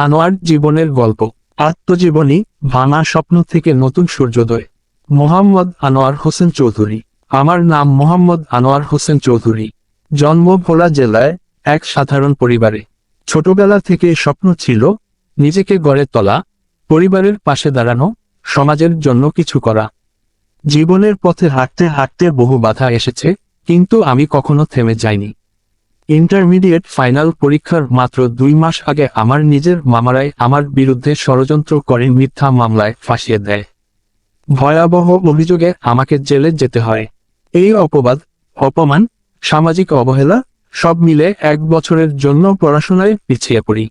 আনোয়ার জীবনের গল্প, আত্মজীবনী, ভাঙা স্বপ্ন থেকে নতুন সূর্যোদয়। মোহাম্মদ আনোয়ার হোসেন চৌধুরী। আমার নাম মোহাম্মদ আনোয়ার হোসেন চৌধুরী। জন্ম ভোলা জেলায় এক সাধারণ পরিবারে। ছোটবেলা থেকে স্বপ্ন ছিল নিজেকে গড়ে তোলা, পরিবারের পাশে দাঁড়ানো, সমাজের জন্য কিছু করা। জীবনের পথে হাঁটতে হাঁটতে বহু বাধা এসেছে, কিন্তু আমি কখনো থেমে যাইনি। ইন্টারমিডিয়েট ফাইনাল পরীক্ষার মাত্র 2 মাস আগে আমার নিজের মামারাই আমার বিরুদ্ধে ষড়যন্ত্র করে মিথ্যা মামলায় ফাঁসিয়ে দেয়। ভয়াবহ অভিযোগে আমাকে জেলে যেতে হয়। এই অপবাদ, অপমান, সামাজিক অবহেলা সব মিলে 1 বছরের জন্য পড়াশোনায় পিছিয়ে পড়ি।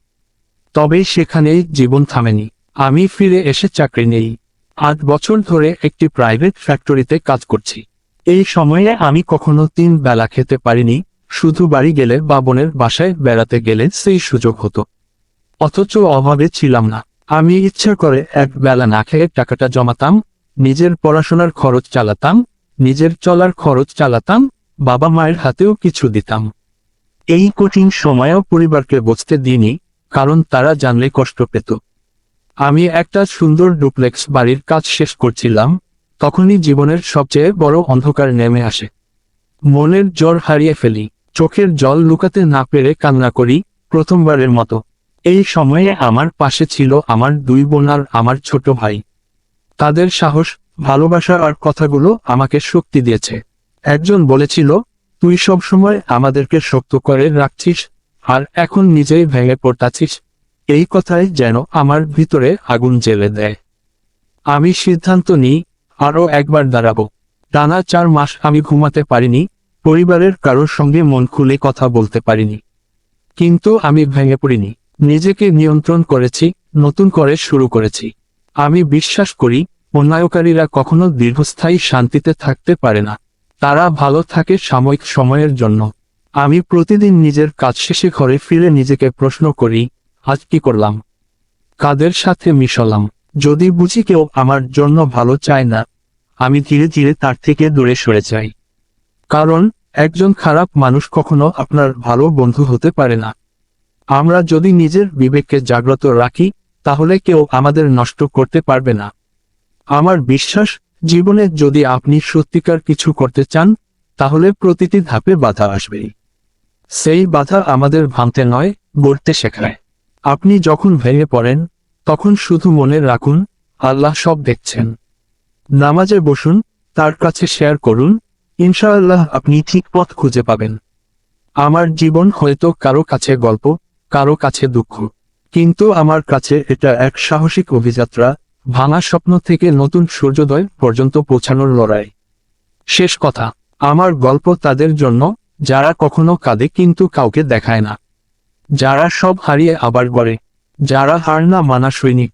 তবে সেখানেই জীবন থামেনি। আমি ফিরে এসে চাকরি নেই। 8 বছর ধরে একটি প্রাইভেট ফ্যাক্টরিতে কাজ করছি। এই সময়ে আমি কখনো 3 বেলা খেতে পারিনি, শুধু বাড়ি গেলে বা বোনের বাসায় বেড়াতে গেলে সেই সুযোগ হতো। অথচ অভাবে ছিলাম না। আমি ইচ্ছা করে 1 বেলা না খেয়ে টাকাটা জমাতাম, নিজের পড়াশোনার খরচ চালাতাম, নিজের চলার খরচ চালাতাম, বাবা মায়ের হাতেও কিছু দিতাম। এই কঠিন সময়েও পরিবারকে বুঝতে দিইনি, কারণ তারা জানলে কষ্ট পেত। আমি একটা সুন্দর ডুপ্লেক্স বাড়ির কাজ শেষ করছিলাম, তখনই জীবনের সবচেয়ে বড় অন্ধকার নেমে আসে। মনের জ্বর হারিয়ে ফেলি, চোখের জল লুকাতে না পেরে কান্না করি, প্রথমবারের মতো। এই সময়ে আমার পাশে ছিল আমার 2 বোন আর আমার ছোট ভাই। তাদের সাহস, ভালোবাসা আর কথাগুলো আমাকে শক্তি দিয়েছে। একজন বলেছিল, তুই সবসময় আমাদেরকে শক্ত করে রাখছিস, আর এখন নিজেই ভেঙে পড়তাছিস। এই কথাই যেন আমার ভিতরে আগুন জ্বেলে দেয়। আমি সিদ্ধান্ত নিই, আরও একবার দাঁড়াবো। টানা 4 মাস আমি ঘুমাতে পারিনি, পরিবারের কারোর সঙ্গে মন খুলে কথা বলতে পারিনি। কিন্তু আমি ভেঙে পড়িনি। নিজেকে নিয়ন্ত্রণ করেছি, নতুন করে শুরু করেছি। আমি বিশ্বাস করি, অন্যায়কারীরা কখনো দীর্ঘস্থায়ী শান্তিতে থাকতে পারে না। তারা ভালো থাকে সাময়িক সময়ের জন্য। আমি প্রতিদিন নিজের কাজ শেষে ঘরে ফিরে নিজেকে প্রশ্ন করি, আজ কি করলাম? কাদের সাথে মিশলাম? যদি বুঝি কেউ আমার জন্য ভালো চায় না, আমি ধীরে ধীরে তার থেকে দূরে সরে যাই। কারণ একজন খারাপ মানুষ কখনো আপনার ভালো বন্ধু হতে পারে না। আমরা যদি নিজের বিবেককে জাগ্রত রাখি, তাহলে কেউ আমাদের নষ্ট করতে পারবে না। আমার বিশ্বাস, জীবনে যদি আপনি সত্যিকার কিছু করতে চান, তাহলে প্রতিটি ধাপে বাধা আসবেই। সেই বাধা আমাদের ভাঙতে নয়, গড়তে শেখায়। আপনি যখন ভেঙে পড়েন, তখন শুধু মনে রাখুন, আল্লাহ সব দেখছেন। নামাজে বসুন, তার কাছে শেয়ার করুন, ইনশাআল্লাহ আপনি ঠিক পথ খুঁজে পাবেন। আমার জীবন হয়তো কারো কাছে গল্প, কারো কাছে দুঃখ, কিন্তু আমার কাছে এটা এক সাহসিক অভিযাত্রা, ভাঙা স্বপ্ন থেকে নতুন সূর্যোদয় পর্যন্ত পৌঁছানোর লড়াই। শেষ কথা, আমার গল্প তাদের জন্য, যারা কখনো কাঁদে কিন্তু কাউকে দেখায় না, যারা সব হারিয়ে আবার গড়ে, যারা হার না মানা সৈনিক।